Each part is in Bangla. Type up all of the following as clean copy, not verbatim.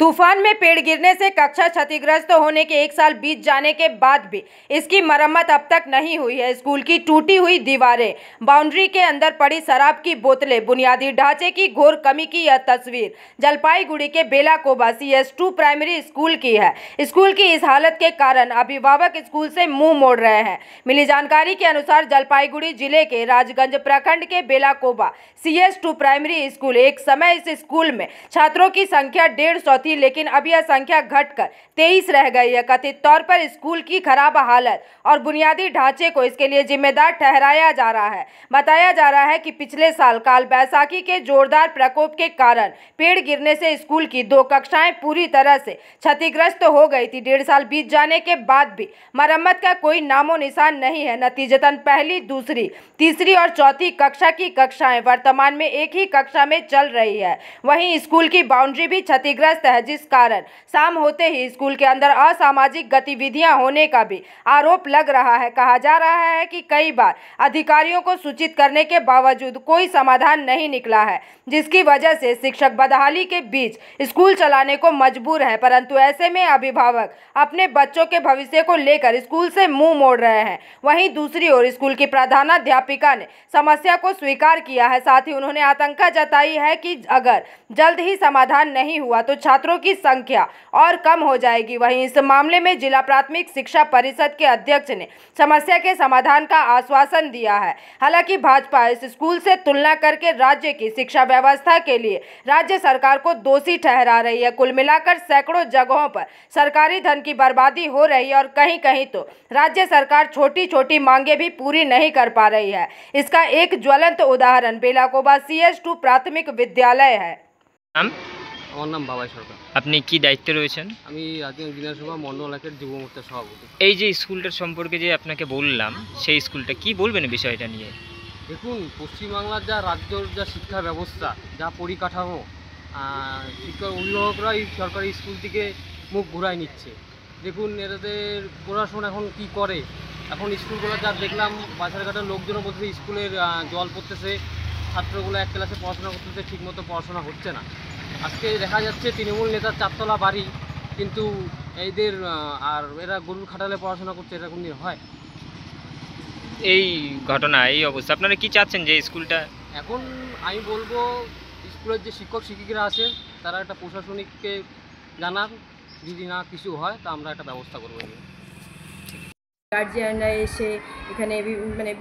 तूफान में पेड़ गिरने से कक्षा क्षतिग्रस्त होने के 1 साल बीत जाने के बाद भी इसकी मरम्मत अब तक नहीं हुई है। स्कूल की टूटी हुई दीवारें, बाउंड्री के अंदर पड़ी शराब की बोतलें, बुनियादी ढांचे की घोर कमी की यह तस्वीर जलपाईगुड़ी के बेलाकोबा CS2 प्राइमरी स्कूल की है। स्कूल की इस हालत के कारण अभिभावक स्कूल से मुंह मोड़ रहे हैं। मिली जानकारी के अनुसार जलपाईगुड़ी जिले के राजगंज प्रखंड के बेलाकोबा CS2 प्राइमरी स्कूल एक समय इस स्कूल में छात्रों की संख्या 150 थी, लेकिन अब यह संख्या घटकर 23 रह गई है। कथित तौर पर स्कूल की खराब हालत और बुनियादी ढांचे को इसके लिए जिम्मेदार ठहराया जा रहा है। बताया जा रहा है कि पिछले साल काल बैसाखी के जोरदार प्रकोप के कारण पेड़ गिरने से स्कूल की 2 कक्षाएं पूरी तरह से क्षतिग्रस्त हो गई थी। 1.5 साल बीत जाने के बाद भी मरम्मत का कोई नामो निशान नहीं है। नतीजतन पहली, दूसरी, तीसरी और चौथी कक्षा की कक्षाएं वर्तमान में एक ही कक्षा में चल रही है। वहीं स्कूल की बाउंड्री भी क्षतिग्रस्त है, जिस कारण शाम होते ही स्कूल के अंदर असामाजिक गतिविधियां होने का भी आरोप लग रहा है। कहा जा रहा है कि कई बार अधिकारियों को सूचित करने के बावजूद कोई समाधान नहीं निकला है, जिसकी वजह से शिक्षक बदहाली के बीच स्कूल चलाने को मजबूर है। परंतु ऐसे में अभिभावक अपने बच्चों के भविष्य को लेकर स्कूल से मुंह मोड़ रहे हैं। वहीं दूसरी ओर स्कूल की प्रधानाध्यापिका ने समस्या को स्वीकार किया है। साथ ही उन्होंने आशंका जताई है कि अगर जल्द ही समाधान नहीं हुआ तो छात्रों की संख्या और कम हो जाएगी। वहीं इस मामले में जिला प्राथमिक शिक्षा परिषद के अध्यक्ष ने समस्या के समाधान का आश्वासन दिया है। हालांकि भाजपा इस स्कूल से तुलना करके राज्य की शिक्षा व्यवस्था के लिए राज्य सरकार को दोषी ठहरा रही है। कुल मिलाकर सैकड़ों जगहों पर सरकारी धन की बर्बादी हो रही है और कहीं कहीं तो राज्य सरकार छोटी छोटी मांगे भी पूरी नहीं कर पा रही है। इसका एक ज्वलंत उदाहरण बेलाकोबा CS2 प्राथमिक विद्यालय है। আমার নাম বাবাই সরকার। আপনি কি দায়িত্বে রয়েছেন? আমি রাজগঞ্জ বিধানসভা মন্ডল একের যুব মোর্চার সভাপতি। এই যে স্কুলটার সম্পর্কে যে আপনাকে বললাম, সেই স্কুলটা কি বলবেন বিষয়টা নিয়ে? দেখুন, পশ্চিমবাংলার যা রাজ্যর যা শিক্ষা ব্যবস্থা, যা পরিকাঠামো, শিক্ষক অভিভাবকরাই সরকারি স্কুল থেকে মুখ ঘুরায় নিচ্ছে। দেখুন, এদের প্রশাসন এখন কি করে। এখন স্কুলগুলো যা দেখলাম, বাজারঘাটের লোকজনও বলছে স্কুলের জল পড়তেছে, ছাত্রগুলো এক ক্লাসে পড়াশোনা করতেছে, ঠিকমতো পড়াশোনা হচ্ছে না। আজকে দেখা যাচ্ছে তৃণমূল নেতার 4 তলা বাড়ি, কিন্তু এদের আর এরা গরুর খাটালে পড়াশোনা করছে, এটা কোনদিন হয়? এই ঘটনা, এই অবস্থা, আপনারা কি চাচ্ছেন যে স্কুলটা? এখন আমি বলবো স্কুলের যে শিক্ষক শিক্ষিকারা আছে তারা একটা প্রশাসনিককে জানান, যদি না কিছু হয় তা আমরা একটা ব্যবস্থা করবো। গার্জিয়ানরা এসে এখানে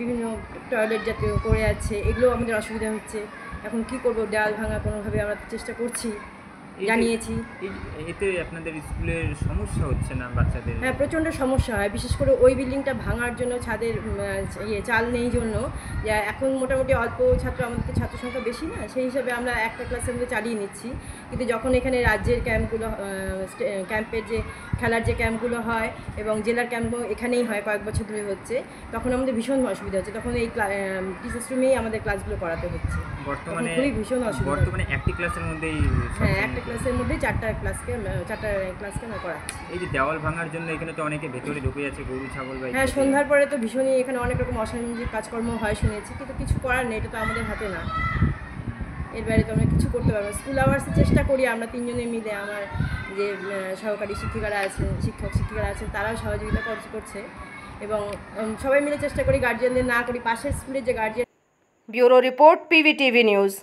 বিভিন্ন টয়লেট জাতীয় করে আছে, এগুলো আমাদের অসুবিধা হচ্ছে। এখন কি করব, দেওয়াল ভাঙা কোনোভাবে আমরা চেষ্টা করছি, জানিয়েছি। এতে আপনাদের স্কুলের সমস্যা হচ্ছে না বাচ্চাদের? হ্যাঁ, প্রচণ্ড সমস্যা হয়, বিশেষ করে ওই বিল্ডিংটা ভাঙার জন্য ছাদের চাল নেই জন্য। এখন মোটামুটি অল্প ছাত্র, আমাদের তো ছাত্র সংখ্যা বেশি না, সেই হিসাবে আমরা একটা ক্লাসের মধ্যে চালিয়ে নিচ্ছি। কিন্তু যখন এখানে রাজ্যের ক্যাম্পগুলো, ক্যাম্পের যে খেলার যে ক্যাম্পগুলো হয় এবং জেলার ক্যাম্পও এখানেই হয়, কয়েক বছর ধরে হচ্ছে, তখন আমাদের ভীষণ অসুবিধা হচ্ছে। তখন এই টিচার্স রুমেই আমাদের ক্লাসগুলো করাতে হচ্ছে। বর্তমানে খুবই ভীষণ অসুবিধা। বর্তমানে একটি ক্লাসের মধ্যেই, হ্যাঁ, একটা ক্লাসের মধ্যে 4টা ক্লাসকে আমরা করাচ্ছি। এই যে দেওয়াল ভাঙার জন্য এখানে তো অনেকে ভেতরে ঢুকে যাচ্ছে, গরু ছাগল। হ্যাঁ, সন্ধ্যার পরে তো ভীষণই এখানে অনেক রকম অসামাজিক কাজকর্ম হয় শুনেছি, কিন্তু কিছু করার নেই, এটা তো আমাদের হাতে না। এর বাইরে তো আমরা কিছু করতে পারবো। স্কুল আওয়ার্সে চেষ্টা করি আমরা 3 জনে মিলে, আমার যে সহকারী শিক্ষিকারা আছেন, শিক্ষক শিক্ষিকারা আছেন, তারাও সহযোগিতা করছে এবং সবাই মিলে চেষ্টা করি গার্জিয়ানদের না করি, পাশের স্কুলের যে guardian. Bureau report, PVTV news.